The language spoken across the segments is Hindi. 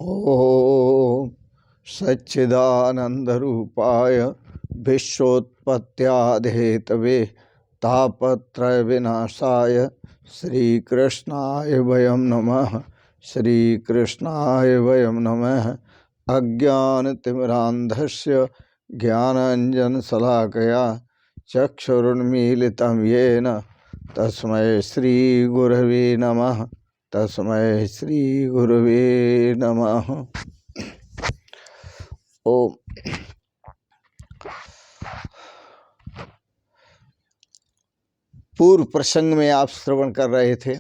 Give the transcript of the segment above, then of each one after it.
ओम सच्चिदानंदरूपाय विश्वोत्पत्त्यादिहेतवे तापत्रय विनाशाय श्रीकृष्णाय वयं नमः। श्रीकृष्णाय वयं नमः। अज्ञानतिमिरान्धस्य ज्ञानाञ्जनशलाकया चक्षुरुन्मीलितं येन तस्मै श्रीगुरवे नमः। तस्मै श्रीगुरवे नमः। ओम। पूर्व प्रसंग में आप श्रवण कर रहे थे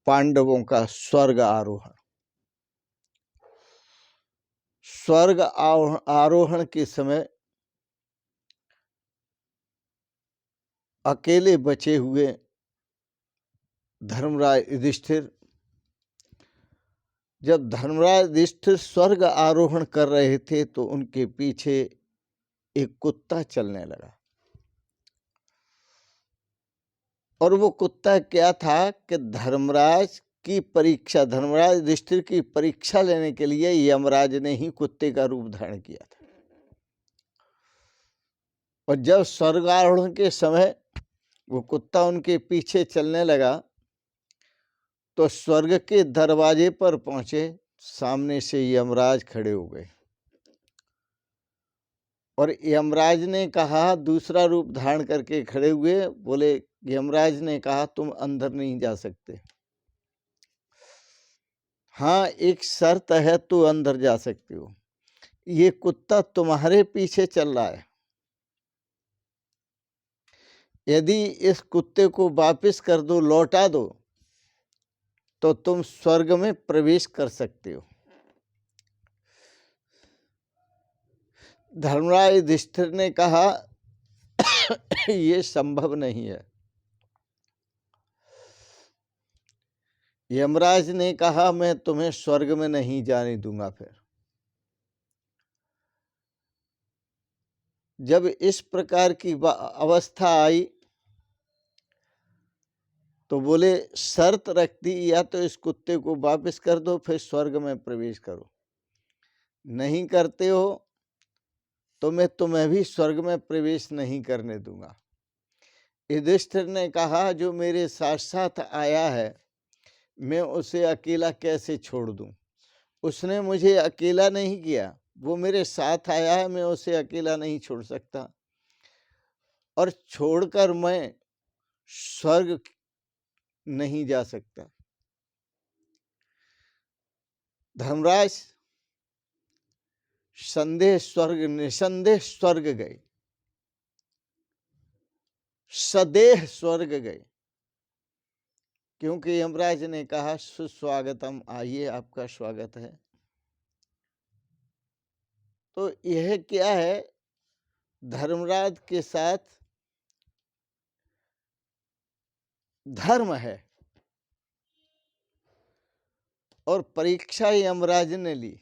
पांडवों का स्वर्ग आरोहण। स्वर्ग आरोहण के समय अकेले बचे हुए धर्मराज युधिष्ठिर, जब धर्मराज युधिष्ठिर स्वर्ग आरोहण कर रहे थे तो उनके पीछे एक कुत्ता चलने लगा। और वो कुत्ता क्या था कि धर्मराज युधिष्ठिर की परीक्षा लेने के लिए यमराज ने ही कुत्ते का रूप धारण किया था। और जब स्वर्गारोहण के समय वो कुत्ता उनके पीछे चलने लगा तो स्वर्ग के दरवाजे पर पहुंचे, सामने से यमराज खड़े हो गए। और यमराज ने कहा, दूसरा रूप धारण करके खड़े हुए, बोले, यमराज ने कहा तुम अंदर नहीं जा सकते। हाँ, एक शर्त है, तू अंदर जा सकते हो। ये कुत्ता तुम्हारे पीछे चल रहा है, यदि इस कुत्ते को वापस कर दो, लौटा दो, तो तुम स्वर्ग में प्रवेश कर सकते हो। धर्मराज युधिष्ठिर ने कहा यह संभव नहीं है। यमराज ने कहा मैं तुम्हें स्वर्ग में नहीं जाने दूंगा। फिर जब इस प्रकार की अवस्था आई तो बोले, शर्त रख दी, या तो इस कुत्ते को वापस कर दो फिर स्वर्ग में प्रवेश करो। नहीं करते हो तो मैं तुम्हें भी स्वर्ग में प्रवेश नहीं करने दूंगा। युधिष्ठिर ने कहा जो मेरे साथ साथ आया है मैं उसे अकेला कैसे छोड़ दूं। उसने मुझे अकेला नहीं किया, वो मेरे साथ आया है, मैं उसे अकेला नहीं छोड़ सकता। और छोड़कर मैं स्वर्ग नहीं जा सकता। धर्मराज निसंदेह स्वर्ग गए, सदेह स्वर्ग गए, क्योंकि यमराज ने कहा सुस्वागतम, आइए आपका स्वागत है। तो यह क्या है, धर्मराज के साथ धर्म है। और परीक्षा यमराज ने ली।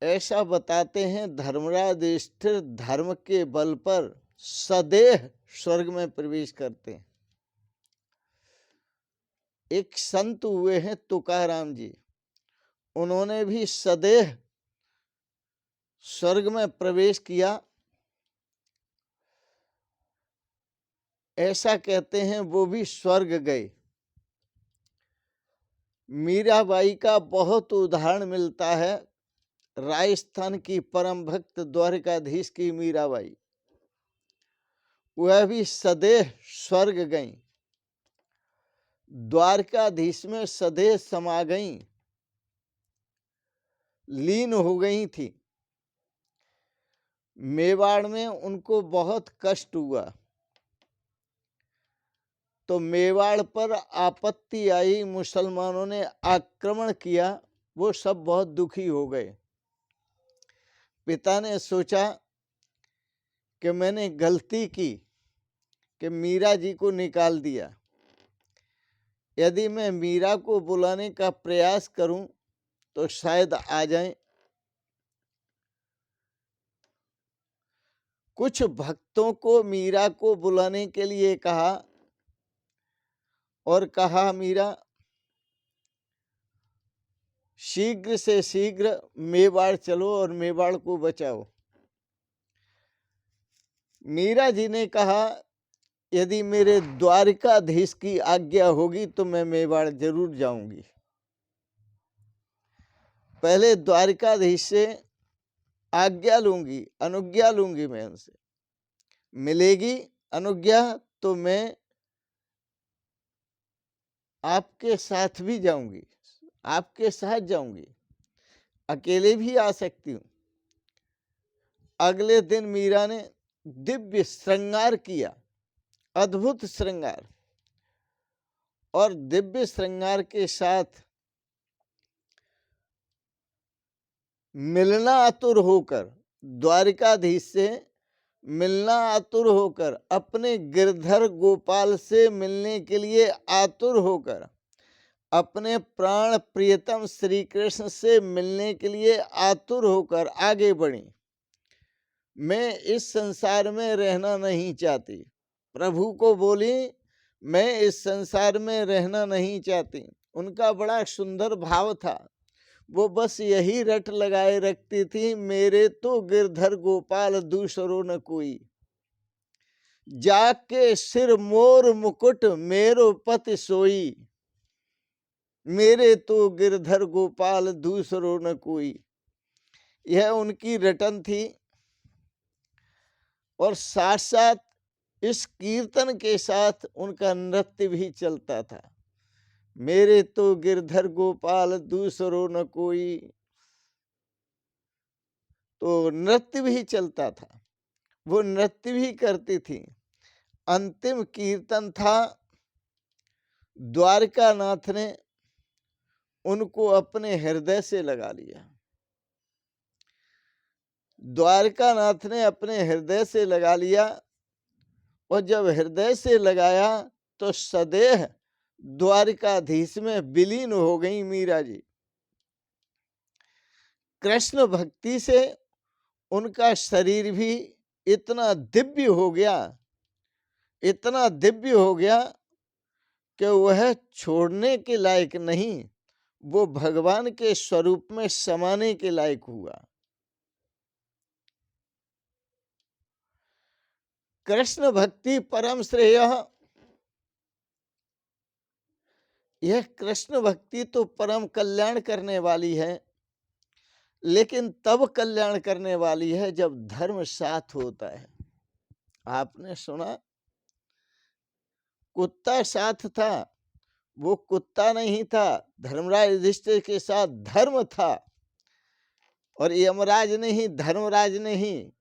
ऐसा बताते हैं धर्मराज युधिष्ठिर धर्म के बल पर सदेह स्वर्ग में प्रवेश करते हैं। एक संत हुए हैं तुकाराम जी, उन्होंने भी सदेह स्वर्ग में प्रवेश किया। ऐसा कहते हैं वो भी स्वर्ग गए। मीराबाई का बहुत उदाहरण मिलता है। राजस्थान की परम भक्त द्वारकाधीश की मीराबाई, वह भी सदेह स्वर्ग गईं, द्वारकाधीश में सदेह समा गईं, लीन हो गई थी। मेवाड़ में उनको बहुत कष्ट हुआ तो मेवाड़ पर आपत्ति आई, मुसलमानों ने आक्रमण किया, वो सब बहुत दुखी हो गए। पिता ने सोचा कि मैंने गलती की कि मीरा जी को निकाल दिया। यदि मैं मीरा को बुलाने का प्रयास करूं तो शायद आ जाएं। कुछ भक्तों को मीरा को बुलाने के लिए कहा और कहा मीरा शीघ्र से शीघ्र मेवाड़ चलो और मेवाड़ को बचाओ। मीरा जी ने कहा, यदि मेरे द्वारिकाधीश की आज्ञा होगी तो मैं मेवाड़ जरूर जाऊंगी। पहले द्वारिकाधीश से आज्ञा लूंगी, अनुज्ञा लूंगी, मैं उनसे मिलेगी अनुज्ञा तो मैं आपके साथ भी जाऊंगी, आपके साथ जाऊंगी, अकेले भी आ सकती हूं। अगले दिन मीरा ने दिव्य श्रृंगार किया, अद्भुत श्रृंगार, और दिव्य श्रृंगार के साथ मिलना आतुर होकर, द्वारिकाधीश से मिलना आतुर होकर, अपने गिरधर गोपाल से मिलने के लिए आतुर होकर, अपने प्राण प्रियतम श्री कृष्ण से मिलने के लिए आतुर होकर आगे बढ़ी। मैं इस संसार में रहना नहीं चाहती। प्रभु को बोली, मैं इस संसार में रहना नहीं चाहती। उनका बड़ा सुंदर भाव था। वो बस यही रट लगाए रखती थी, मेरे तो गिरधर गोपाल दूसरो न कोई, जाके सिर मोर मुकुट मेरो पति सोई, मेरे तो गिरधर गोपाल दूसरो न कोई। यह उनकी रटन थी। और साथ साथ इस कीर्तन के साथ उनका नृत्य भी चलता था। मेरे तो गिरधर गोपाल दूसरो न कोई, तो नृत्य भी चलता था, वो नृत्य भी करती थी। अंतिम कीर्तन था। द्वारकानाथ ने उनको अपने हृदय से लगा लिया। द्वारकानाथ ने अपने हृदय से लगा लिया, और जब हृदय से लगाया तो सदेह द्वारकाधीश में विलीन हो गई मीरा जी। कृष्ण भक्ति से उनका शरीर भी इतना दिव्य हो गया, इतना दिव्य हो गया कि वह छोड़ने के लायक नहीं, वो भगवान के स्वरूप में समाने के लायक हुआ। कृष्ण भक्ति परम श्रेय। यह कृष्ण भक्ति तो परम कल्याण करने वाली है, लेकिन तब कल्याण करने वाली है जब धर्म साथ होता है। आपने सुना, कुत्ता साथ था, वो कुत्ता नहीं था, धर्मराज युधिष्ठिर के साथ धर्म था। और यमराज ने ही, धर्मराज ने ही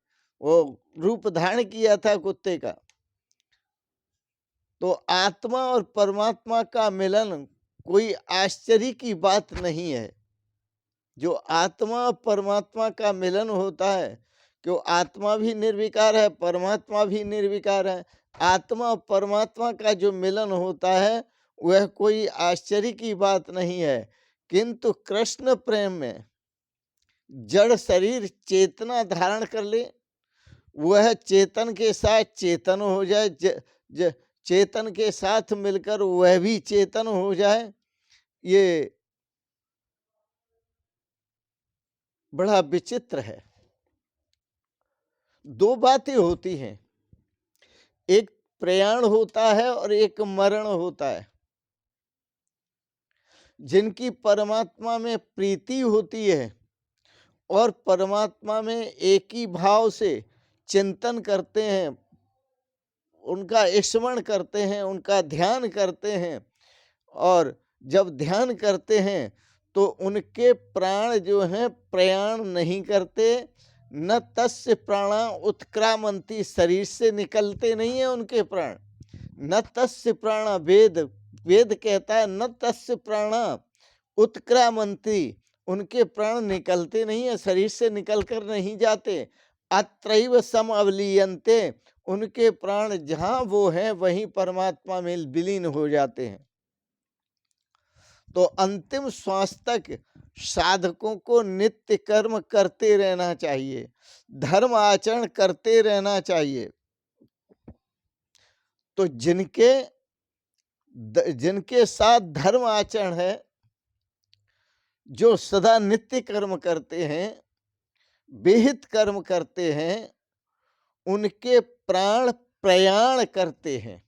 वो रूप धारण किया था कुत्ते का। तो आत्मा और परमात्मा का मिलन कोई आश्चर्य की बात नहीं है। जो आत्मा और परमात्मा का मिलन होता है, कि आत्मा भी निर्विकार है, परमात्मा भी निर्विकार है, आत्मा और परमात्मा का जो मिलन होता है वह कोई आश्चर्य की बात नहीं है। किंतु कृष्ण प्रेम में जड़ शरीर चेतना धारण कर ले, वह चेतन के साथ चेतन हो जाए, चेतन के साथ मिलकर वह भी चेतन हो जाए, ये बड़ा विचित्र है। दो बातें होती हैं, एक प्रयाण होता है और एक मरण होता है। जिनकी परमात्मा में प्रीति होती है और परमात्मा में एक ही भाव से चिंतन करते हैं, उनका स्मरण करते हैं, उनका ध्यान करते हैं, और जब ध्यान करते हैं तो उनके प्राण जो हैं प्रयाण नहीं करते, न तस्य प्राणा उत्क्रामंती, शरीर से निकलते नहीं है उनके प्राण। न तस्य प्राणा, वेद वेद कहता है न तस्य प्राणा उत्क्रामंती, उनके प्राण निकलते नहीं है, शरीर से निकलकर नहीं जाते। अत्रैव सम अवलीयन्ते, उनके प्राण जहां वो हैं वहीं परमात्मा में विलीन हो जाते हैं। तो अंतिम श्वास तक साधकों को नित्य कर्म करते रहना चाहिए, धर्म आचरण करते रहना चाहिए। तो जिनके साथ धर्म आचरण है, जो सदा नित्य कर्म करते हैं, विहित कर्म करते हैं, उनके प्राण प्रयाण करते हैं।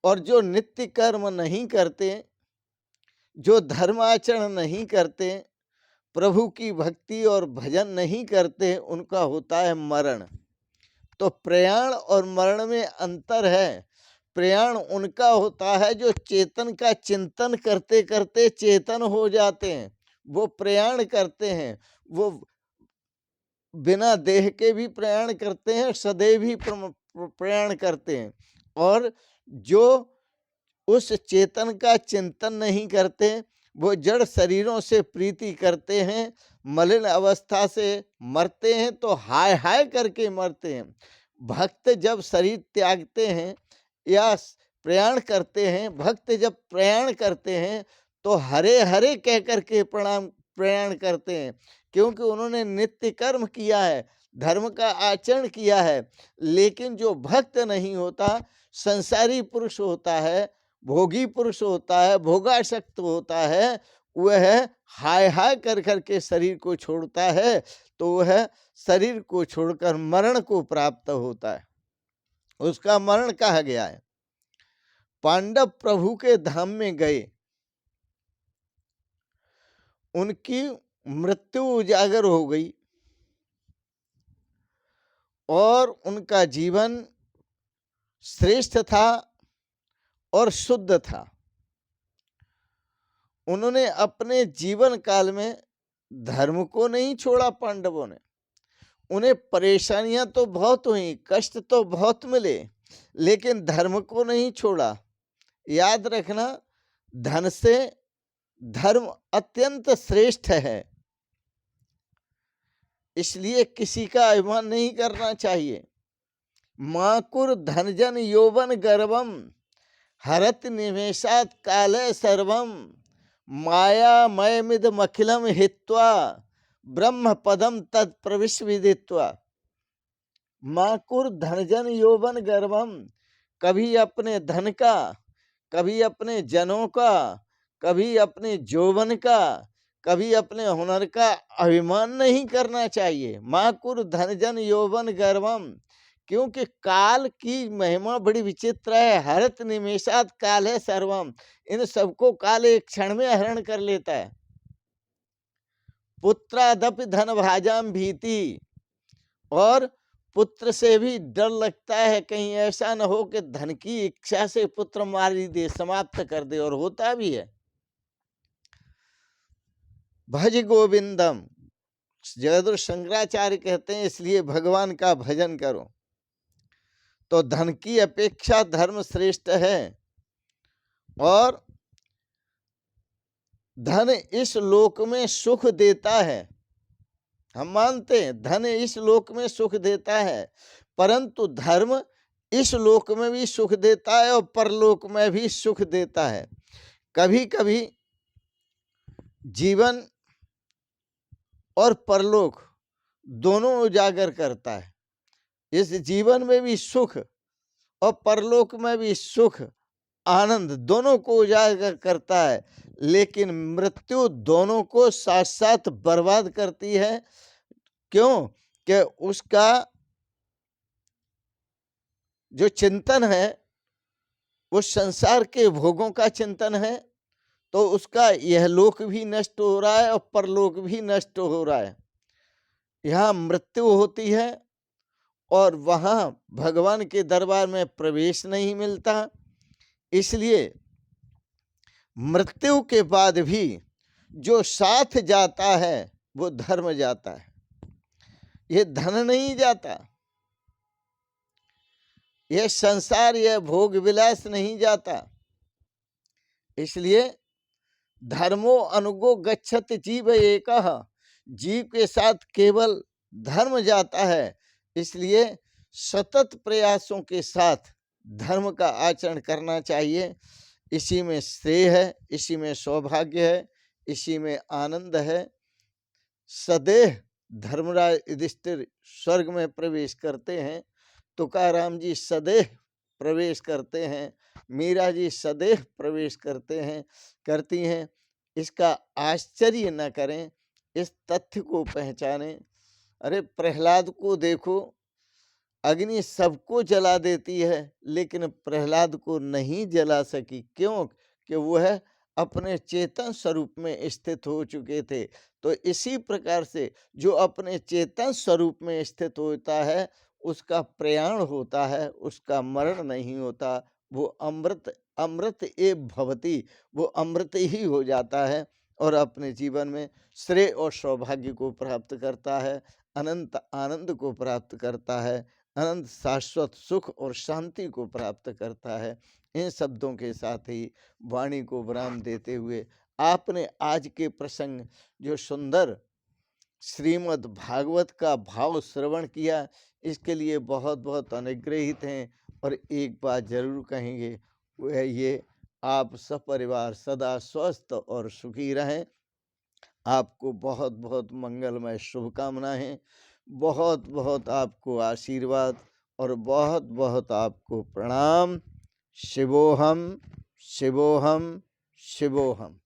और जो नित्य कर्म नहीं करते, जो धर्माचरण नहीं करते, प्रभु की भक्ति और भजन नहीं करते, उनका होता है मरण। तो प्रयाण और मरण में अंतर है। प्रयाण उनका होता है जो चेतन का चिंतन करते करते चेतन हो जाते हैं, वो प्रयाण करते हैं। वो बिना देह के भी प्रयाण करते हैं, सदैव ही प्रयाण करते हैं। और जो उस चेतन का चिंतन नहीं करते, वो जड़ शरीरों से प्रीति करते हैं, मलिन अवस्था से मरते हैं तो हाय हाय करके मरते हैं। भक्त जब शरीर त्यागते हैं या प्रयाण करते हैं, भक्त जब प्रयाण करते हैं तो हरे हरे कह करके प्रयाण करते हैं, क्योंकि उन्होंने नित्य कर्म किया है, धर्म का आचरण किया है। लेकिन जो भक्त नहीं होता, संसारी पुरुष होता है, भोगी पुरुष होता है, भोगासक्त होता है, वह हाय हाय कर करके शरीर को छोड़ता है, तो वह शरीर को छोड़कर मरण को प्राप्त होता है। उसका मरण कहा गया है। पांडव प्रभु के धाम में गए, उनकी मृत्यु उजागर हो गई और उनका जीवन श्रेष्ठ था और शुद्ध था। उन्होंने अपने जीवन काल में धर्म को नहीं छोड़ा। पांडवों ने, उन्हें परेशानियां तो बहुत हुई, कष्ट तो बहुत मिले, लेकिन धर्म को नहीं छोड़ा। याद रखना, धन से धर्म अत्यंत श्रेष्ठ है, इसलिए किसी का अभिमान नहीं करना चाहिए। माकुर धनजन यौवन गर्वम हरत निमेषात काले सर्वम माया मयमिदमखिलम हित्वा ब्रह्म पदम तत् प्रविश विदित्वा। माकुर धनजन यौवन गर्वम, कभी अपने धन का, कभी अपने जनों का, कभी अपने यौवन का, कभी अपने हुनर का अभिमान नहीं करना चाहिए। माकुर धनजन यौवन गर्वम, क्योंकि काल की महिमा बड़ी विचित्र है। हरत निमेषात काल है सर्वम, इन सबको काल एक क्षण में हरण कर लेता है। पुत्रादपि धन भाजाम भीति, और पुत्र से भी डर लगता है, कहीं ऐसा न हो कि धन की इच्छा से पुत्र मार ही दे, समाप्त कर दे, और होता भी है। भज गोविंदम, जगदगुरु शंकराचार्य कहते हैं, इसलिए भगवान का भजन करो। तो धन की अपेक्षा धर्म श्रेष्ठ है, और धन इस लोक में सुख देता है। हम मानते हैं धन इस लोक में सुख देता है, परंतु धर्म इस लोक में भी सुख देता है और परलोक में भी सुख देता है। कभी कभी जीवन और परलोक दोनों उजागर करता है। इस जीवन में भी सुख और परलोक में भी सुख, आनंद दोनों को उजागर करता है, लेकिन मृत्यु दोनों को साथ साथ बर्बाद करती है। क्यों? कि उसका जो चिंतन है वो संसार के भोगों का चिंतन है, तो उसका यह लोक भी नष्ट हो रहा है और परलोक भी नष्ट हो रहा है। यहाँ मृत्यु होती है और वहाँ भगवान के दरबार में प्रवेश नहीं मिलता। इसलिए मृत्यु के बाद भी जो साथ जाता है वो धर्म जाता है, ये धन नहीं जाता, यह संसार, यह भोग विलास नहीं जाता। इसलिए धर्मो अनुगो गच्छत जीव एकः, जीव के साथ केवल धर्म जाता है। इसलिए सतत प्रयासों के साथ धर्म का आचरण करना चाहिए। इसी में श्रेय है, इसी में सौभाग्य है, इसी में आनंद है। सदैव धर्मराज युधिष्ठिर स्वर्ग में प्रवेश करते हैं, तुकाराम जी सदैव प्रवेश करते हैं, मीरा जी सदैव प्रवेश करते हैं, करती हैं। इसका आश्चर्य न करें, इस तथ्य को पहचानें। अरे प्रहलाद को देखो, अग्नि सबको जला देती है लेकिन प्रहलाद को नहीं जला सकी। क्यों? कि वह अपने चेतन स्वरूप में स्थित हो चुके थे। तो इसी प्रकार से जो अपने चेतन स्वरूप में स्थित होता है उसका प्रयाण होता है, उसका मरण नहीं होता। वो अमृत अमृत एव भवति, वो अमृत ही हो जाता है और अपने जीवन में श्रेय और सौभाग्य को प्राप्त करता है, अनंत आनंद को प्राप्त करता है, अनंत शाश्वत सुख और शांति को प्राप्त करता है। इन शब्दों के साथ ही वाणी को विराम देते हुए आपने आज के प्रसंग जो सुंदर श्रीमद् भागवत का भाव श्रवण किया, इसके लिए बहुत बहुत अनुग्रहित हैं। और एक बात जरूर कहेंगे, वह ये, आप सपरिवार सदा स्वस्थ और सुखी रहें। आपको बहुत बहुत मंगलमय शुभकामनाएं, बहुत बहुत आपको आशीर्वाद और बहुत बहुत आपको प्रणाम। शिवोहम शिवोहम शिवोहम।